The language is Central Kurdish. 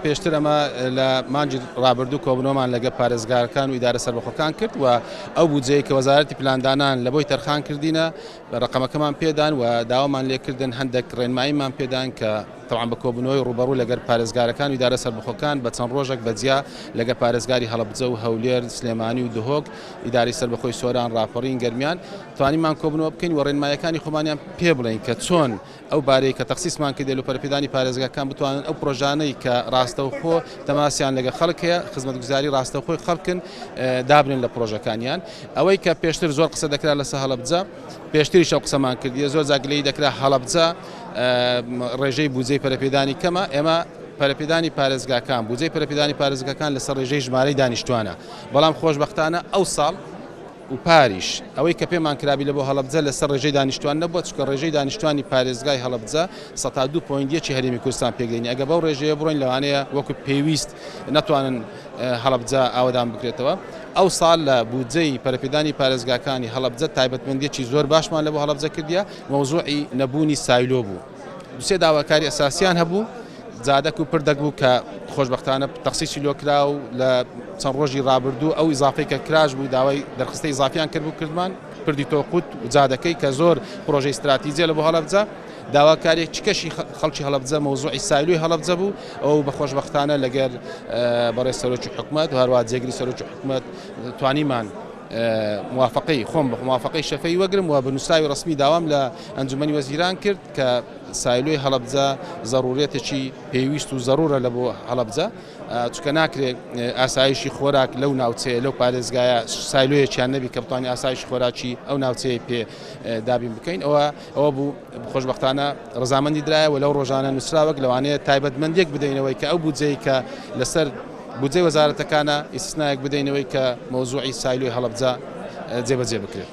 پێشتر ئەمە لە مانجی ڕابردوو کۆبنەوەمان لەگە پارێزگارەکان و ئیدارە سەربەخۆکان کرد و ئەو بودجەیە کە وەزارەتی پلاندانان لە بۆی تەرخان کردینە ڕقەمەکەمان پێدان و داوامان لێکردن هەندێک ڕێنماییمان پێدان کە طبعاً بە کۆبنەوەی ڕوبەڕوو لەگەر پارێزگارەکان و ئیدارە سەربەخۆکان بە چەند ڕۆژێک بەجیا لەگە پارێزگاری هەڵەبجە و هەولێر سلێمانی و دهۆک ئیداری سەربەخۆی سۆران ڕاپەڕین گەرمیان توانیمان کۆبنەوە بکەین و ڕێنماییەکانی خۆمانیان پێ بڵێین کە چۆن ئەو بارەی کە تەخسیسمان کردێ لە پەرپێدانی پارێزگاکان بتوانن ئەو پرۆژانەی کە ڕاستەوخۆ تەماسیان لەگە خەڵک هەیە خزمەتگوزاری ڕاستەوخۆی خەڵکن دابنن لە پرۆژەکانیان ئەوەی کە پێشتر زۆر قسە دەکرا لەسەر هەڵەبجە پێشتریش ئەو قسەمان کردیە زۆر جاگلەی دەکرا هەڵەبجە ڕێژەی بودجەی پەرەپێدانی کەمە ئێمە پەرەپێدانی پارێزگاکان بودجەی پەرەپێدانی پارێزگاکان لەسەر ڕێژەی ژمارەی دانیشتوانە بەڵام خۆشبەختانە ئەو ساڵ و پاریش ئەوەی کە پێمان کرابی لە بۆ هەڵەبجە لەسەر ڕێژەی دانیشتوان نەبووە چکە ڕێژەی دانیشتوانی پارێزگای هەڵەبجە 102.1 هەرێمی کوردستان پێگەینی ئەگە بەو ڕێژەیە بڕۆین لەوانەیە وەکو پێویست نەتوانن هەڵەبجە ئاوادان بکرێتەوە ئەو ساڵ لە بودجەی پەرەپێدانی پارێزگاکانی هەڵەبجە تایبەتمەندیەکی زۆر باشمان لە بۆ هەڵەبجە کردیە مەوزوعی نەبوونی سایلۆ بوو دوسێ داواکاری ئەساسیان هەبوو زادەک و پردەک بوو کە خۆشبەختانە تەخسیسی لۆکرا و لە چەند ڕۆژی ڕابردوو ئەو ئیزافەی کە کراژ بوو داوای دەرخستەی ئیزافیان کرد بوو کردمان پردی تۆقوت و جادەکەی کە زۆر پرۆژەی استراتیجیە لە بۆ هەڵەبجە داواکارێک چکەشی خەڵکی هەڵەبجە مەوزوعی سایلۆی هەڵەبجە بوو ئەو بە خۆشبەختانە لەگەر بەڕێز سەرۆکی حکوومەت و هەروە جێگری سەرۆکی حکوومەت توانیمان موافقەی خۆم بە موافقەی شەفەی وەگرم و بنووسراوی ڕسمی داوام لە ئەنجومەنی وەزیران کرد کە سایلۆی هەڵەبجە ضرورێتێکی پێویست و ضرورە لە بۆ هەڵەبجە چکە ناکرێت ئاسایشی خۆراک لەو ناوچەیە لەو پارێزگایە سایلۆیەکیان نەبی کە بتوانانی ئاسایشی خۆراکی ئەو ناوچەیە پێ دابین بکەین ئەوە بوو خۆشبەختانە ڕزامەندی درایە و لەو ڕۆژانە نووسراوەک لەوانەیە تایبەتمەندێک بدەینەوەی کە ئەو بودجەی کە لەسەر بودجەی وەزارەتەکانە ئیستثنایەک بدەینەوەی کە مەوزوعی سایلۆی هەڵەبجە جێبەجێ بکرێت.